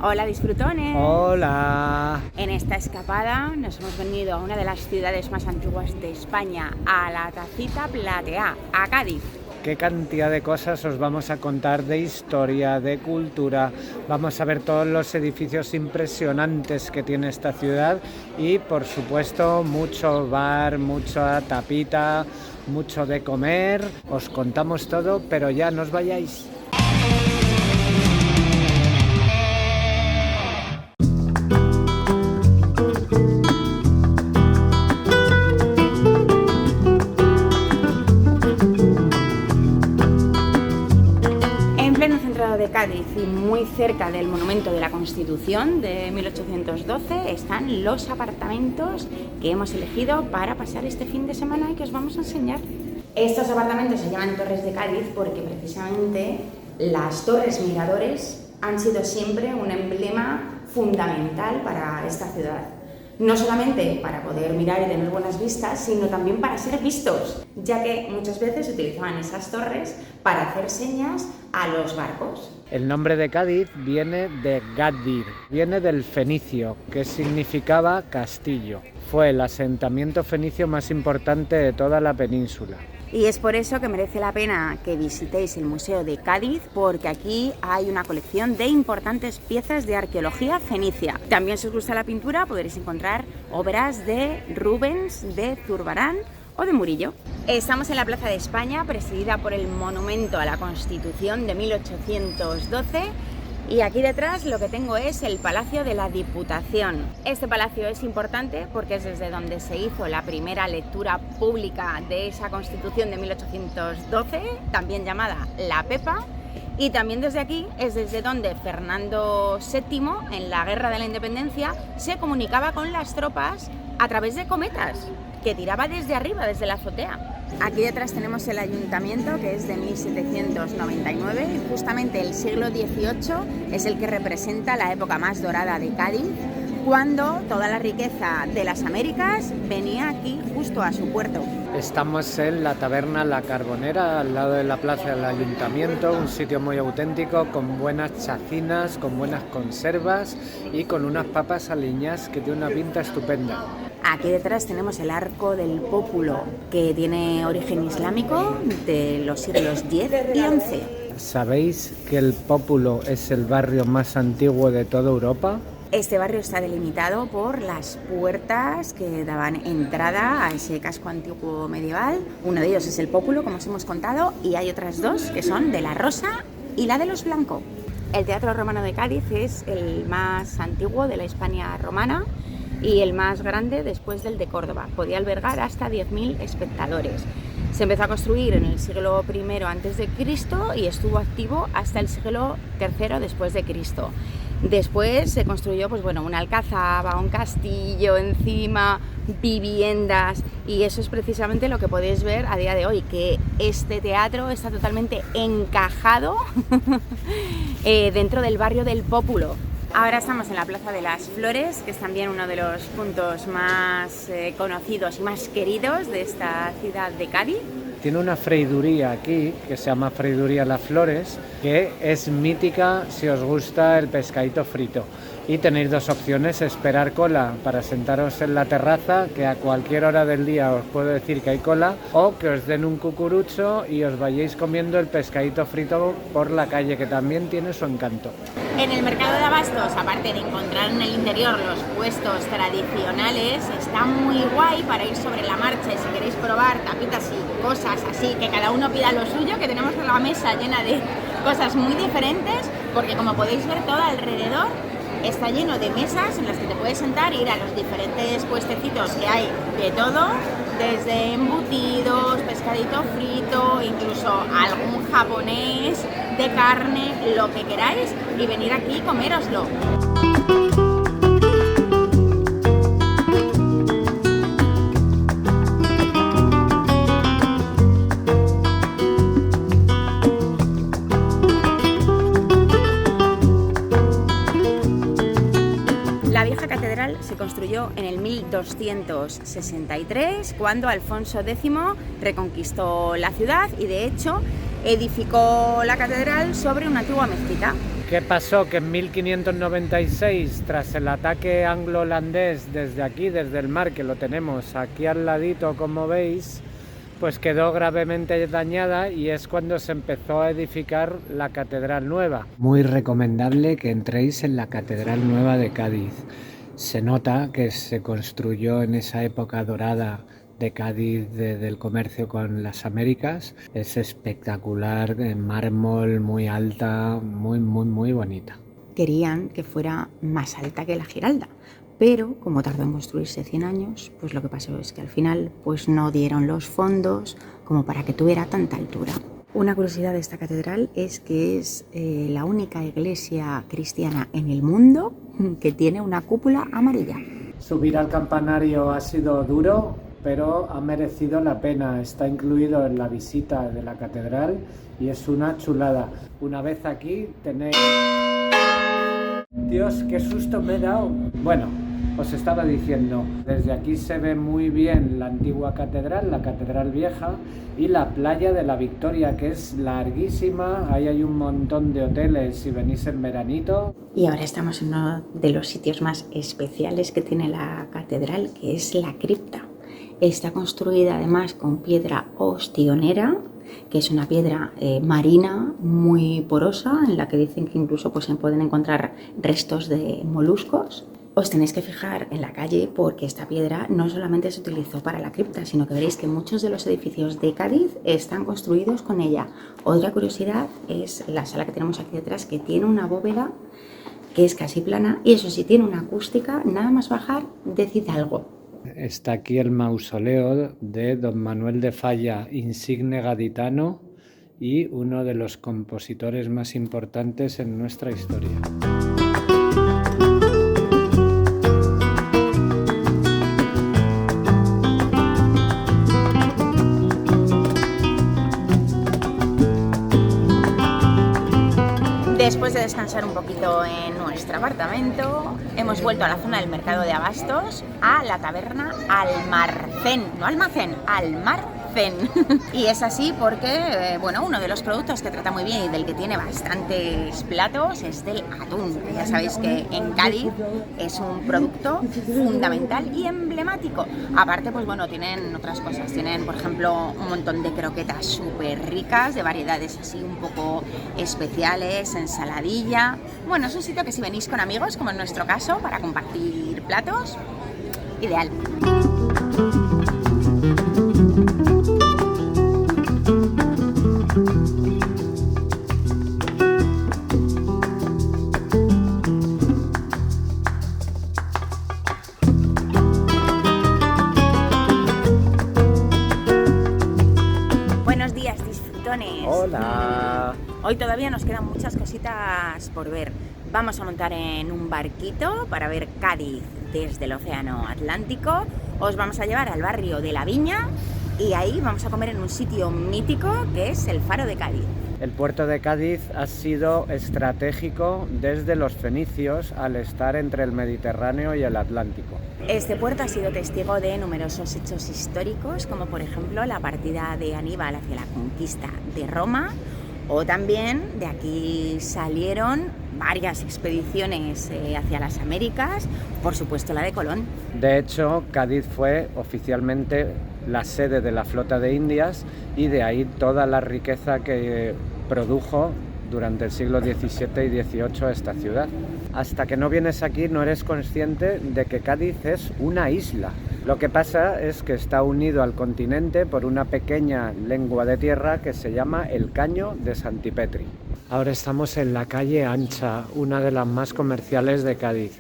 Hola disfrutones. Hola. En esta escapada nos hemos venido a una de las ciudades más antiguas de España, a la Tacita Platea, a Cádiz. Qué cantidad de cosas os vamos a contar de historia, de cultura. Vamos a ver todos los edificios impresionantes que tiene esta ciudad y, por supuesto, mucho bar, mucha tapita, mucho de comer. Os contamos todo, pero ya no os vayáis. De Cádiz y muy cerca del Monumento de la Constitución de 1812 están los apartamentos que hemos elegido para pasar este fin de semana y que os vamos a enseñar. Estos apartamentos se llaman Torres de Cádiz porque precisamente las torres miradores han sido siempre un emblema fundamental para esta ciudad. No solamente para poder mirar y tener buenas vistas, sino también para ser vistos, ya que muchas veces utilizaban esas torres para hacer señas a los barcos. El nombre de Cádiz viene de Gadir, viene del fenicio, que significaba castillo. Fue el asentamiento fenicio más importante de toda la península. Y es por eso que merece la pena que visitéis el Museo de Cádiz, porque aquí hay una colección de importantes piezas de arqueología fenicia. También, si os gusta la pintura, podréis encontrar obras de Rubens, de Zurbarán o de Murillo. Estamos en la Plaza de España, presidida por el Monumento a la Constitución de 1812. Y aquí detrás lo que tengo es el Palacio de la Diputación. Este palacio es importante porque es desde donde se hizo la primera lectura pública de esa Constitución de 1812, también llamada la Pepa, y también desde aquí es desde donde Fernando VII, en la Guerra de la Independencia, se comunicaba con las tropas a través de cometas, que tiraba desde arriba, desde la azotea. Aquí detrás tenemos el ayuntamiento, que es de 1799, y justamente el siglo XVIII es el que representa la época más dorada de Cádiz, cuando toda la riqueza de las Américas venía aquí justo a su puerto. Estamos en la taberna La Carbonera, al lado de la plaza del ayuntamiento, un sitio muy auténtico, con buenas chacinas, con buenas conservas y con unas papas aliñadas que tiene una pinta estupenda. Aquí detrás tenemos el Arco del Pópulo, que tiene origen islámico de los siglos X y XI. ¿Sabéis que el Pópulo es el barrio más antiguo de toda Europa? Este barrio está delimitado por las puertas que daban entrada a ese casco antiguo medieval. Uno de ellos es el Pópulo, como os hemos contado, y hay otras dos que son de la Rosa y la de los Blanco. El Teatro Romano de Cádiz es el más antiguo de la Hispania romana y el más grande después del de Córdoba. Podía albergar hasta 10.000 espectadores. Se empezó a construir en el siglo I a.C. y estuvo activo hasta el siglo III después de Cristo. Después se construyó una alcazaba, un castillo encima, viviendas, y eso es precisamente lo que podéis ver a día de hoy, que este teatro está totalmente encajado dentro del barrio del Pópulo. Ahora estamos en la Plaza de las Flores, que es también uno de los puntos más conocidos y más queridos de esta ciudad de Cádiz. Tiene una freiduría aquí, que se llama Freiduría Las Flores, que es mítica si os gusta el pescadito frito. Y tenéis dos opciones: esperar cola para sentaros en la terraza, que a cualquier hora del día os puedo decir que hay cola, o que os den un cucurucho y os vayáis comiendo el pescadito frito por la calle, que también tiene su encanto. En el mercado de abastos, aparte de encontrar en el interior los puestos tradicionales, está muy guay para ir sobre la marcha, y si queréis probar tapitas y cosas así, que cada uno pida lo suyo, que tenemos la mesa llena de cosas muy diferentes, porque como podéis ver, todo alrededor está lleno de mesas en las que te puedes sentar e ir a los diferentes puestecitos que hay de todo, desde embutidos, pescadito frito, incluso algún japonés de carne, lo que queráis, y venir aquí y coméroslo. La vieja catedral se construyó en el 1263, cuando Alfonso X reconquistó la ciudad y, de hecho, edificó la catedral sobre una antigua mezquita. ¿Qué pasó? Que en 1596, tras el ataque anglo-holandés desde aquí, desde el mar, que lo tenemos aquí al ladito, como veis, pues quedó gravemente dañada y es cuando se empezó a edificar la Catedral Nueva. Muy recomendable que entréis en la Catedral Nueva de Cádiz. Se nota que se construyó en esa época dorada de Cádiz, del comercio con las Américas. Es espectacular, en mármol, muy alta, muy bonita. Querían que fuera más alta que la Giralda, pero como tardó en construirse 100 años, pues lo que pasó es que al final pues no dieron los fondos como para que tuviera tanta altura. Una curiosidad de esta catedral es que es la única iglesia cristiana en el mundo que tiene una cúpula amarilla. Subir al campanario ha sido duro, pero ha merecido la pena. Está incluido en la visita de la catedral y es una chulada. Una vez aquí tenéis... Dios, qué susto me he dado. Bueno, os estaba diciendo, desde aquí se ve muy bien la antigua catedral, la catedral vieja, y la playa de la Victoria, que es larguísima. Ahí hay un montón de hoteles si venís en veranito. Y ahora estamos en uno de los sitios más especiales que tiene la catedral, que es la cripta. Está construida además con piedra ostionera, que es una piedra marina muy porosa, en la que dicen que incluso pues, se pueden encontrar restos de moluscos. Os tenéis que fijar en la calle porque esta piedra no solamente se utilizó para la cripta, sino que veréis que muchos de los edificios de Cádiz están construidos con ella. Otra curiosidad es la sala que tenemos aquí detrás, que tiene una bóveda que es casi plana y eso sí, tiene una acústica, nada más bajar, decid algo. Está aquí el mausoleo de don Manuel de Falla, insigne gaditano y uno de los compositores más importantes en nuestra historia. Después de descansar un poquito en nuestro apartamento, hemos vuelto a la zona del mercado de abastos, a la taberna Almarcén, no almacén, Almarcén. Y es así porque, bueno, uno de los productos que trata muy bien y del que tiene bastantes platos es del atún. Ya sabéis que en Cádiz es un producto fundamental y emblemático. Aparte, pues bueno, tienen otras cosas. Tienen, por ejemplo, un montón de croquetas súper ricas, de variedades así un poco especiales, ensaladilla. Bueno, es un sitio que si venís con amigos, como en nuestro caso, para compartir platos, ideal. Buenos días, disfrutones. Hola. Hoy todavía nos quedan muchas cositas por ver. Vamos a montar en un barquito para ver Cádiz desde el Océano Atlántico. Os vamos a llevar al barrio de La Viña y ahí vamos a comer en un sitio mítico que es el Faro de Cádiz. El puerto de Cádiz ha sido estratégico desde los fenicios al estar entre el Mediterráneo y el Atlántico. Este puerto ha sido testigo de numerosos hechos históricos, como por ejemplo la partida de Aníbal hacia la conquista de Roma, o también de aquí salieron varias expediciones hacia las Américas, por supuesto la de Colón. De hecho, Cádiz fue oficialmente la sede de la flota de Indias y de ahí toda la riqueza que produjo durante el siglo XVII y XVIII esta ciudad. Hasta que no vienes aquí no eres consciente de que Cádiz es una isla. Lo que pasa es que está unido al continente por una pequeña lengua de tierra que se llama el Caño de Santipetri. Ahora estamos en la calle Ancha, una de las más comerciales de Cádiz.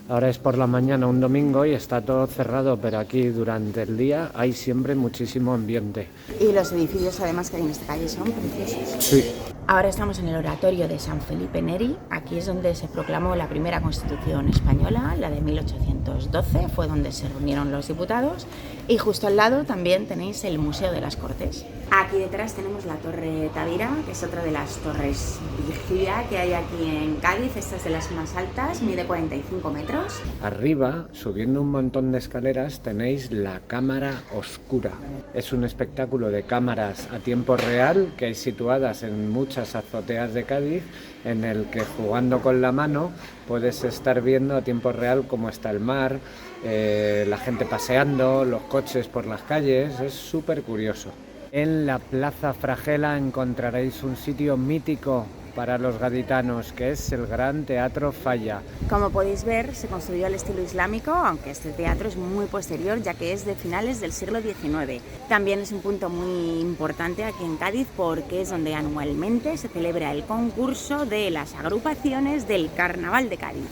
Ahora es por la mañana, un domingo, y está todo cerrado, pero aquí durante el día hay siempre muchísimo ambiente. Y los edificios además que hay en esta calle son preciosos. Sí. Ahora estamos en el oratorio de San Felipe Neri. Aquí es donde se proclamó la primera Constitución española, la de 1812, fue donde se reunieron los diputados. Y justo al lado también tenéis el Museo de las Cortes. Aquí detrás tenemos la Torre Tavira, que es otra de las torres Virgilia que hay aquí en Cádiz. Esta es de las más altas, mide 45 metros. Arriba, subiendo un montón de escaleras, tenéis la Cámara Oscura. Es un espectáculo de cámaras a tiempo real que hay situadas en muchas azoteas de Cádiz en el que jugando con la mano puedes estar viendo a tiempo real cómo está el mar, la gente paseando, los coches por las calles. Es súper curioso. En la Plaza Fragela encontraréis un sitio mítico para los gaditanos, que es el Gran Teatro Falla. Como podéis ver, se construyó al estilo islámico, aunque este teatro es muy posterior, ya que es de finales del siglo XIX. También es un punto muy importante aquí en Cádiz, porque es donde anualmente se celebra el concurso de las agrupaciones del Carnaval de Cádiz.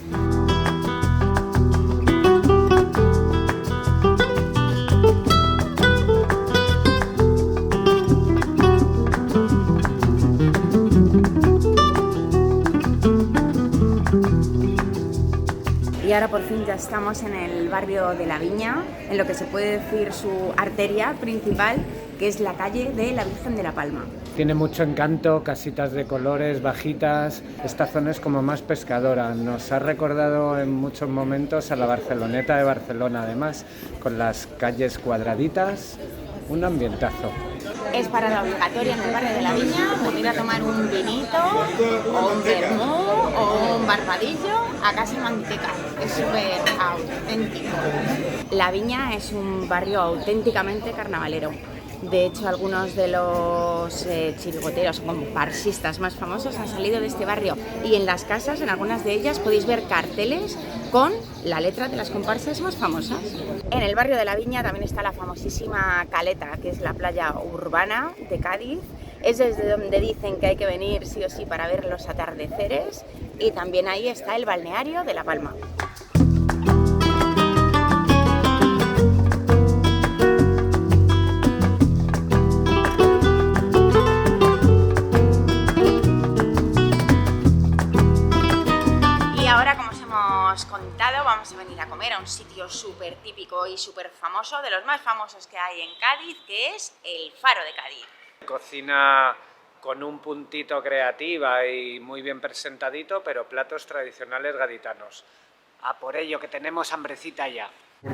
Y ahora por fin ya estamos en el barrio de La Viña, en lo que se puede decir su arteria principal, que es la calle de la Virgen de la Palma. Tiene mucho encanto, casitas de colores, bajitas. Esta zona es como más pescadora. Nos ha recordado en muchos momentos a la Barceloneta de Barcelona, además, con las calles cuadraditas, un ambientazo. Es parada obligatoria en el barrio de La Viña, venir a tomar un vinito, o un vermú, o un barbadillo a casa manteca. Es súper auténtico. La Viña es un barrio auténticamente carnavalero. De hecho, algunos de los chirigoteros o comparsistas más famosos han salido de este barrio, y en las casas, en algunas de ellas, podéis ver carteles con la letra de las comparsas más famosas. En el barrio de La Viña también está la famosísima Caleta, que es la playa urbana de Cádiz. Es desde donde dicen que hay que venir sí o sí para ver los atardeceres, y también ahí está el balneario de La Palma. Contado, vamos a venir a comer a un sitio súper típico y súper famoso, de los más famosos que hay en Cádiz, que es el Faro de Cádiz. Cocina con un puntito creativa y muy bien presentadito, pero platos tradicionales gaditanos. A por ello, que tenemos hambrecita ya.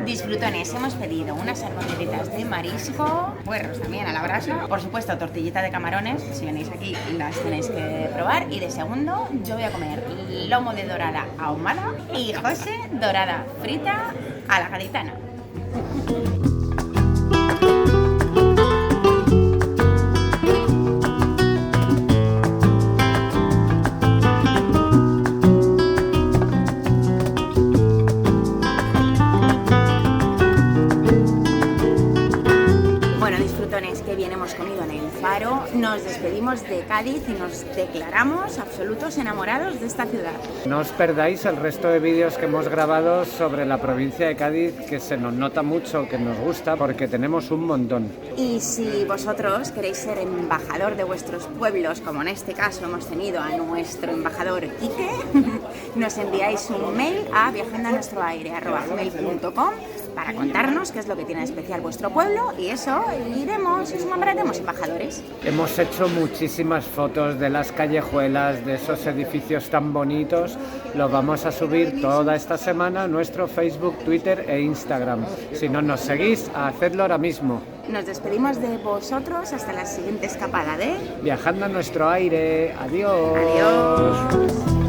Disfrutones, hemos pedido unas albondiguitas de marisco, puerros también a la brasa, por supuesto tortillita de camarones, si venís aquí las tenéis que probar, y de segundo yo voy a comer lomo de dorada ahumada y José dorada frita a la gaditana. Que bien hemos comido en el Faro, nos despedimos de Cádiz y nos declaramos absolutos enamorados de esta ciudad. No os perdáis el resto de vídeos que hemos grabado sobre la provincia de Cádiz, que se nos nota mucho, que nos gusta, porque tenemos un montón. Y si vosotros queréis ser embajador de vuestros pueblos, como en este caso hemos tenido a nuestro embajador Quique, nos enviáis un mail a viajandoanuestroaire@gmail.com para contarnos qué es lo que tiene de especial vuestro pueblo, y eso iremos y os nombraremos embajadores. Hemos hecho muchísimas fotos de las callejuelas, de esos edificios tan bonitos. Lo vamos a subir toda esta semana a nuestro Facebook, Twitter e Instagram. Si no nos seguís, hacedlo ahora mismo. Nos despedimos de vosotros hasta la siguiente escapada de Viajando a nuestro aire. Adiós. Adiós.